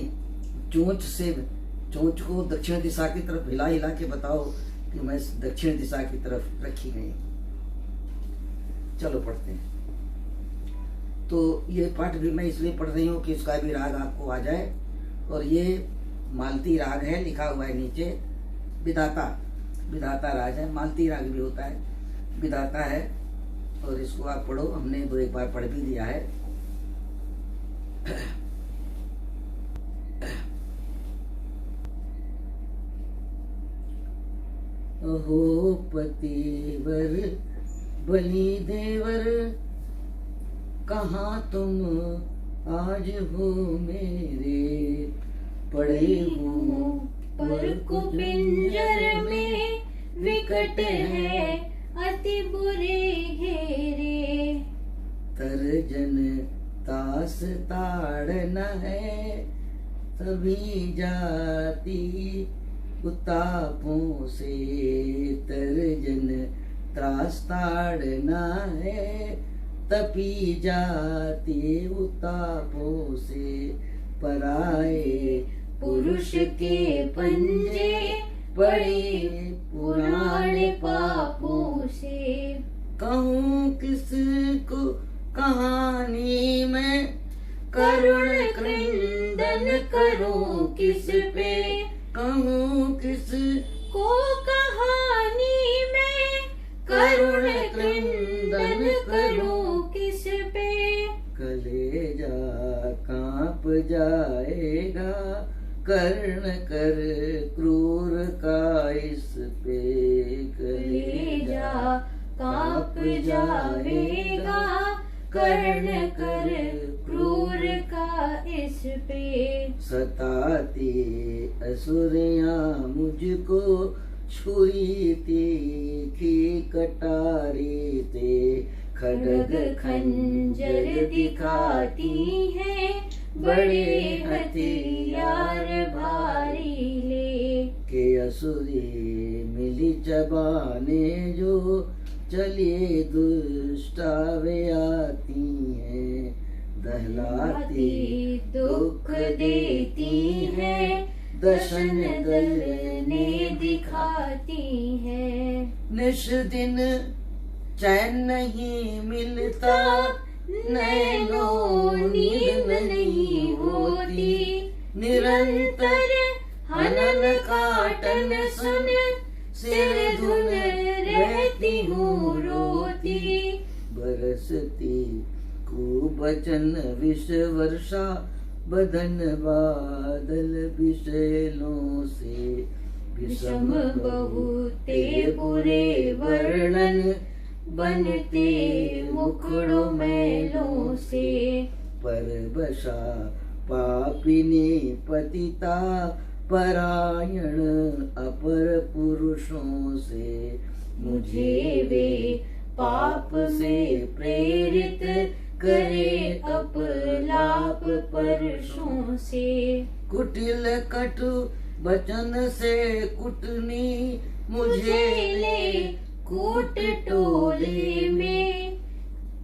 चोंच को दक्षिण दिशा की तरफ हिला हिला के बताओ कि मैं दक्षिण दिशा की तरफ रखी गई। चलो पढ़ते हैं। तो ये पाठ भी मैं इसलिए पढ़ रही हूँ कि इसका भी राग आपको आ जाए। और ये मालती राग है, लिखा हुआ है नीचे विधाता राग है। मालती राग भी होता है, विधाता है। और इसको आप पढ़ो, हमने दो एक बार पढ़ भी दिया है। अहो पतिवर बलि देवर, कहाँ तुम आज हो मेरे, पड़े हो पर कुपिंजर में, विकट है अति बुरे घेरे। तर्जन तास ताड़न है, सभी जाति उतापों से। तर्जन त्रास ताड़ना है, तपी जाती उतापों से। पराए पुरुष के पंजे, पड़े पुराण पापों से। कहूँ किसको कहानी में, करुण क्रंदन करूं किस पे। कहूँ किस को कहानी में, करुण क्रंदन करूं किस पे। कलेजा कांप जाएगा, कर्ण कर क्रूर का इस पे। कलेजा कांप जाएगा, कर्ण कर क्रूर का इस पे। सताती असुरियाँ मुझको, छुरी तीखी कटारी ते। खड्ग खंजर दिखाती है, बड़े हथियार भारी ले। के असुरी मिली चबाने जो, चलिए दुष्टावे आती हैं। दहलाती दुख देती है, दशन दलने दिखाती है। निश दिन चैन नहीं मिलता, नैनो नींद नहीं होती। निरंतर हनन काटन सुन, सिर धुन रहती हूँ रोती। बरसती कुबचन विष वर्षा, बदन बादल विषैलों से। विषम बहुते बुरे वर्णन, बनते मुखड़ों मैलों से। परबशा पापिनी पतिता, परायण अपर पुरुषों से। मुझे वे पाप से प्रेरित करे, अपलाप परशों से। कुटिल कटु बचन से कुटनी मुझे ले कूट टोले में,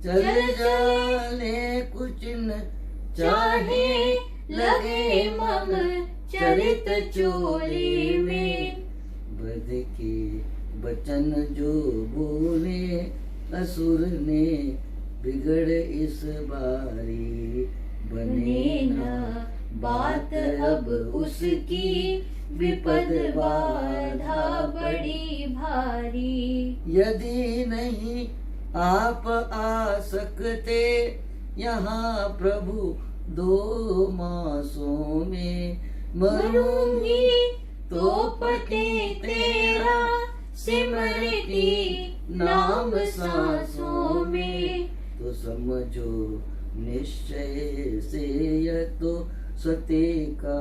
चल जाने कुछ न चाहे लगे मम चरित चोले में। बध के बचन जो बोले असुर ने बिगड़ इस बारी, बने न बात अब उसकी, विपद बाधा बड़ी भारी। यदि नहीं आप आ सकते यहाँ प्रभु 2 मासों में, मरूंगी तो पति तेरा सिमरती नाम सांसों में। तो समझो निश्चय से यह तो सत्य का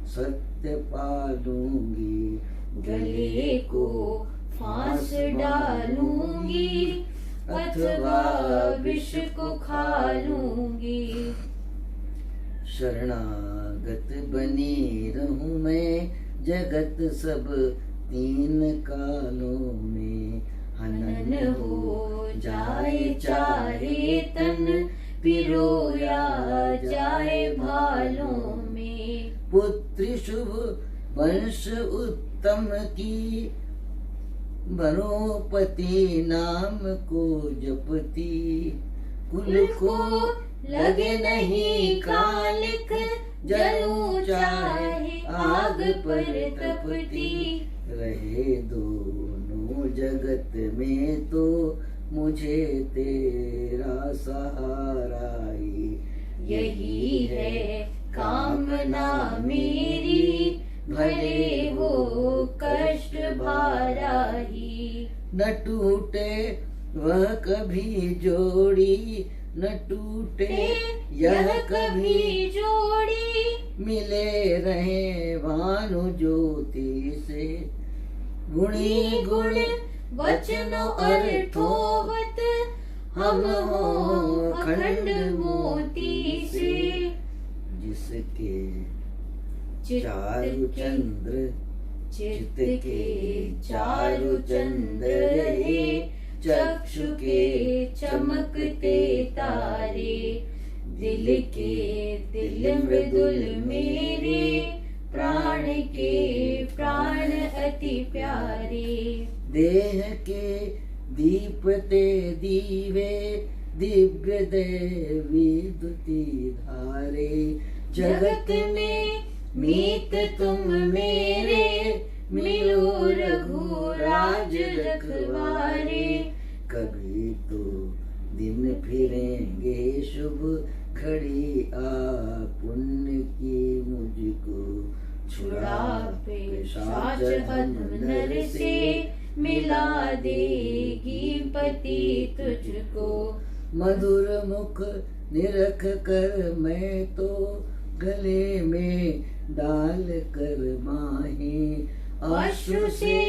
सत्य पालूंगी, गले को फांस डालूंगी अथवा विष को खा लूंगी। शरणागत बनी रहूं मैं जगत सब 3 कालों में, हनन हो जाए चाहे तन पिरोया जाए भालों में। पुत्री शुभ वंश उत्तम की, बनो पति नाम को जपती। कुल को लगे नहीं कालिक, जलूं चाहे आग पर तपती। रहे दोनों जगत में तो मुझे तेरा सहारा ही, यही है कामना मेरी, भले हो कष्ट भारा ही। न टूटे वह कभी जोड़ी, न टूटे यह कभी जोड़ी। मिले रहे भानु ज्योति से, गुणी गुण वचनो अर्थोवत, हम हो अखंड मोती से। जिसके चित्त चारु के चंद्र, चित्त के चारु चंद्र रहे, चक्षु के चमकते तारे। दिल के दिल मृदुल मेरे, प्राण के प्राण अति प्यारे। देह के दीपते दीवे, दिव्य देवी दुति धारे। जगत में मीत तुम मेरे, मिलो रघुराज रखवारे। कभी तो दिन फिरेंगे शुभ घड़ी, आ पुण्य की मुझको छुड़ा पे साच हद नर से, मिला देगी पति तुझको। मधुर मुख निरख कर मैं तो, गले में डाल कर माहे। अश्रु से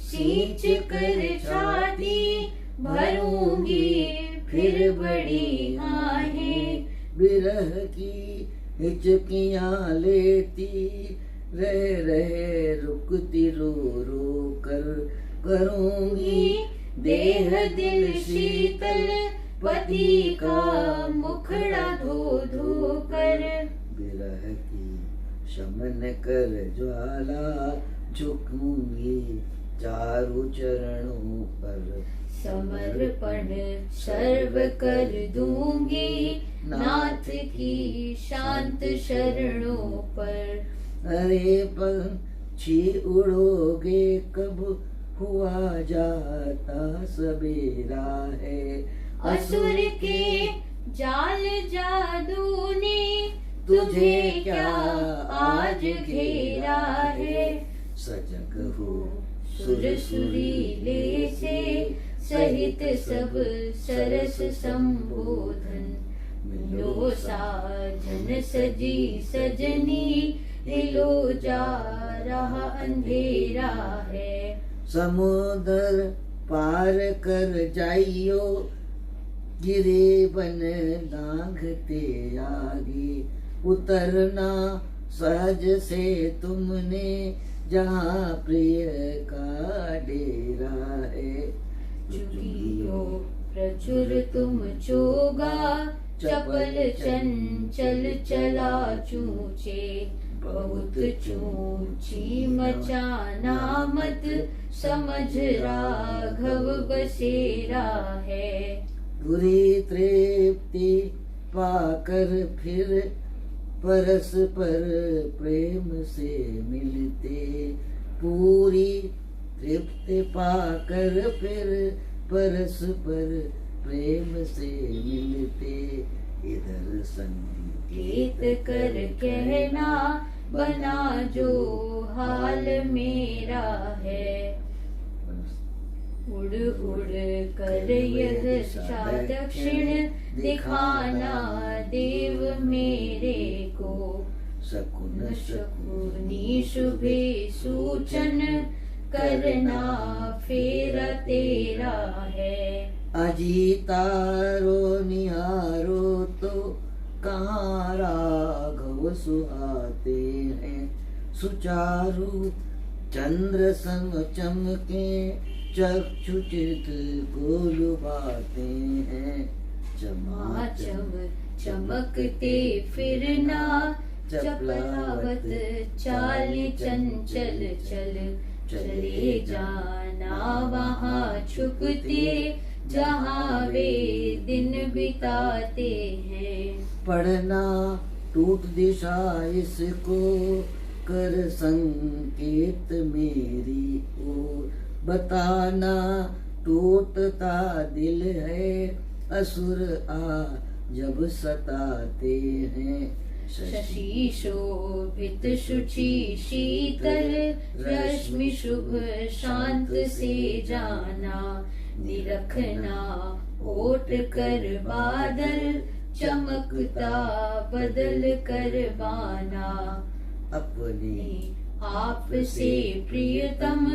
सींच कर छाती, भरूंगी फिर बड़ी आहें। बिरह की हिचकियां लेती, रह रुकती रो रो कर। करूंगी देह दिल शीतल, पति का मुखड़ा धो धो कर। बिरह की शमन कर ज्वाला, झुकूंगी चारु चरणों पर। समर्पण सर्व कर दूंगी, नाथ की शांत शरणों पर। अरे पंछी उड़ोगे कब, हुआ जाता सवेरा है। असुर के जाल जादू ने, तुझे क्या आज घेरा है। सजग हो सुर सुरीले से, सहित सब सरस संबोधन। मिलो साजन सजी सजनी, हिलो जा रहा अंधेरा है। समुद्र पार कर जाइयो, गिरे बन लांघते आगे। उतरना सहज से तुमने जहाँ प्रिय का डेरा है। चुगियो प्रचुर तुम चोगा, चपल चंचल चला चूचे, बहुत चूची मचाना मत, समझ राघव बसेरा है। बुरी तृप्ति पाकर फिर परस्पर प्रेम से मिलते, पूरी तृप्ति पाकर फिर परस्पर प्रेम से मिलते। इधर संकेत कर कहना, बना जो हाल मेरा है। उड़ उड़ कर यह दक्षिण, दिखाना देव मेरे को। शकुन शकुनी शुभे सूचन, करना फेरा तेरा है। अजीतारो निहारो तो कहाँ राघव सुहाते हैं। सुचारू चंद्र सम चमके, चक्षुचित को लुभाते हैं। चमाचम चमकते फिरना, चपलावत चाल चंचल चल। चले जाना वहाँ छुपते, जहाँ वे दिन बिताते हैं। पढ़ना टूट दिशा इसको, कर संकेत मेरी ओर। बताना टूटता दिल है, असुर आ जब सताते हैं। शशि शोभित शुचि शीतल, रश्मि शुभ शांत से जाना। निरखना ओट कर बादल, चमकता बदल कर बाना। अपने आप से प्रियतम,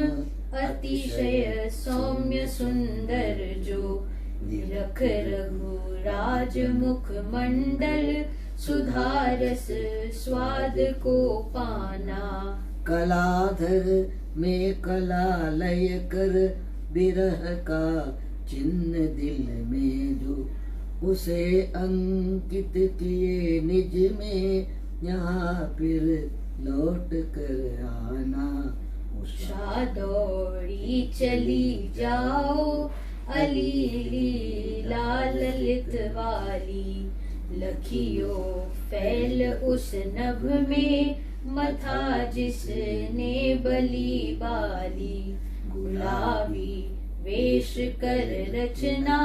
अतिशय सौम्य सुंदर जो। निरख रघुराज मुख मंडल, सुधारस स्वाद को पाना। कलाधर में कला लय कर, बिरह का चिन्ह दिल में जो। उसे अंकित किए निज में, यहाँ फिर लौट कर आना। उषा दौड़ी चली जाओ, अली लाल ललित वाली। लखियो फैल उस नभ में, मथा जिसने बली बाली। गुलाबी वेश कर रचना,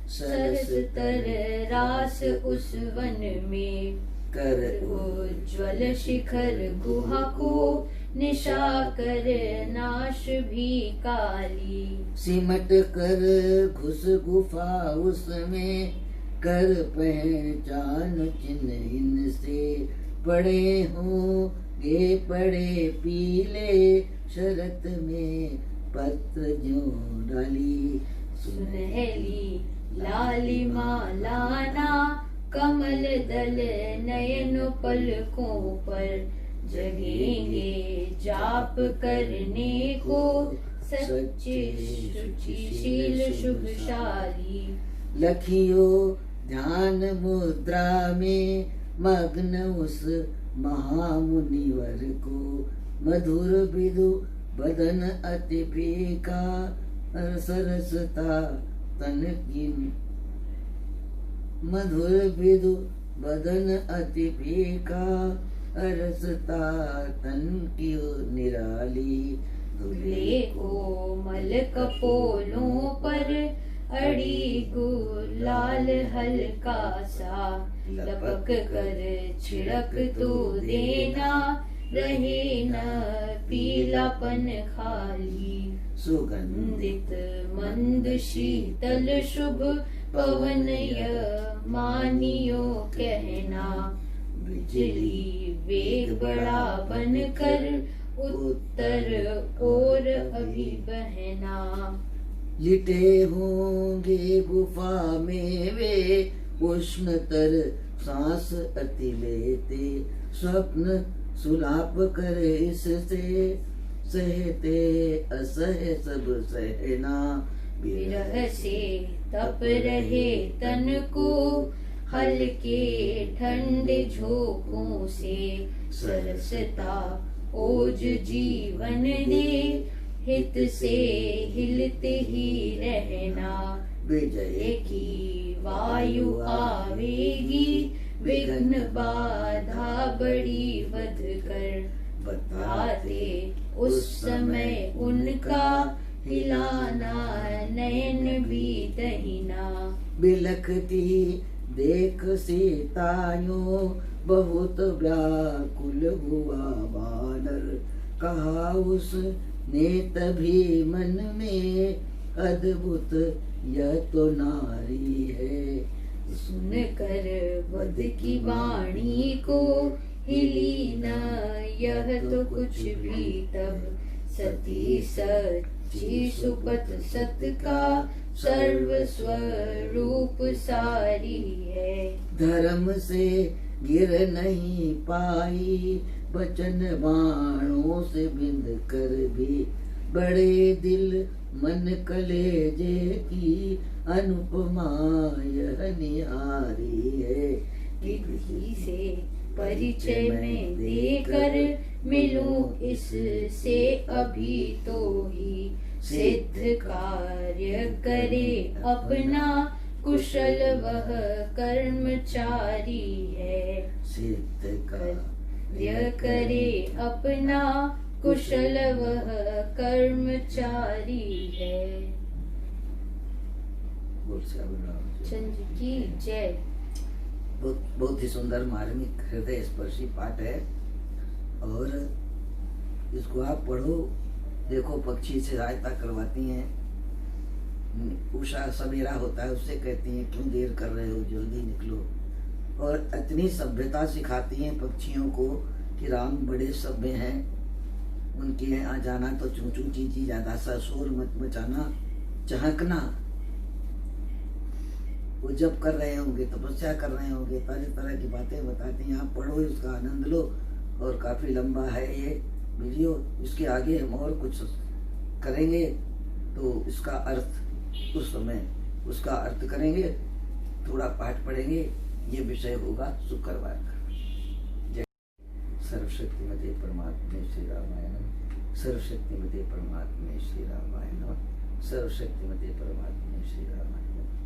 सरस तर रास उस वन में। कर उज्ज्वल शिखर गुहा को, निशा कर नाश भी काली। सिमट कर घुस गुफा उसमें, कर पहचान चिन्ह इनसे। पड़े होंगे पड़े पीले, शरत में पत्र ज्यों डाली। सुनहली लालिमा लाना, कमल दल नयन पलकों पर। जगेंगे जाप करने को, सच्चे शुचिशील शुभशाली। लखियो ध्यान मुद्रा में, मग्न उस महामुनिवर को। मधुर विदु बदन अति फीका, सरसता तन की। मधुर विदु बदन अति फीका, अरसता तन की निराली। दुल्हे कोमल कपोलों पर, अड़ी गुलाल हल्का सा। लपक कर छिड़क तो देना, रहे न पीलापन खाली। सुगंधित मंद शीतल शुभ, पवन मानियो कहना। बिजली वेग बड़ा बन कर, उत्तर ओर अभी बहना। लिटे होंगे गुफा में वे, उष्णतर सांस अति लेते। स्वप्न सुलाप कर इससे सहते असह सब सहना। विरह से तप रहे तन को हल्के ठंडे झोंकों से सरसता ओज जीवन ने हित से हिलते ही रहना। विजय की वायु आवेगी विघ्न बाधा बड़ी वध कर बताते उस समय उनका हिलाना नयन भी दहिना। बिलखती देख सीतायों बहुत व्याकुल हुआ बानर। कहा उसने तभी मन में अद्भुत यह तो नारी है। सुनकर वध की वाणी को हिली न यह तो कुछ भी तब। सती सच्ची सुपत सत का सर्व स्वरूप सारी है। धर्म से गिर नहीं पाई बचन बाणों से बिंद कर भी। बड़े दिल मन कलेजे की अनुपमा यह निहारी है। किसी से परिचय में देकर मिलूं इससे अभी तो ही। सिद्ध कार्य करे अपना कुशल वह कर्मचारी है। सिद्ध कार्य करे अपना कुशल वह कर्मचारी है। चंद्र की जय। बहुत ही सुंदर मार्मिक हृदय स्पर्शी पाठ है और इसको आप पढ़ो। देखो पक्षी से सहायता करवाती हैं। उषा सवेरा होता है उससे कहती हैं क्यों देर कर रहे हो जल्दी निकलो। और इतनी सभ्यता सिखाती हैं पक्षियों को कि राम बड़े सभ्य हैं। उनके यहाँ जाना तो चूं चूं चींची ज्यादा सा शोर मत मचाना चहकना। वो जब कर रहे होंगे तपस्या कर रहे होंगे तरह तरह की बातें बताते हैं। आप पढ़ो इसका आनंद लो। और काफी लंबा है ये वीडियो। इसके आगे हम और कुछ करेंगे तो इसका अर्थ उस समय उसका अर्थ करेंगे। थोड़ा पाठ पढ़ेंगे। ये विषय होगा शुक्रवार का। जय सर्वशक्तिमते परमात्मे श्री रामाय नमः। सर्वशक्तिमते परमात्मे श्री रामाय नमः। सर्वशक्तिमते परमात्मे श्री रामाय नमः।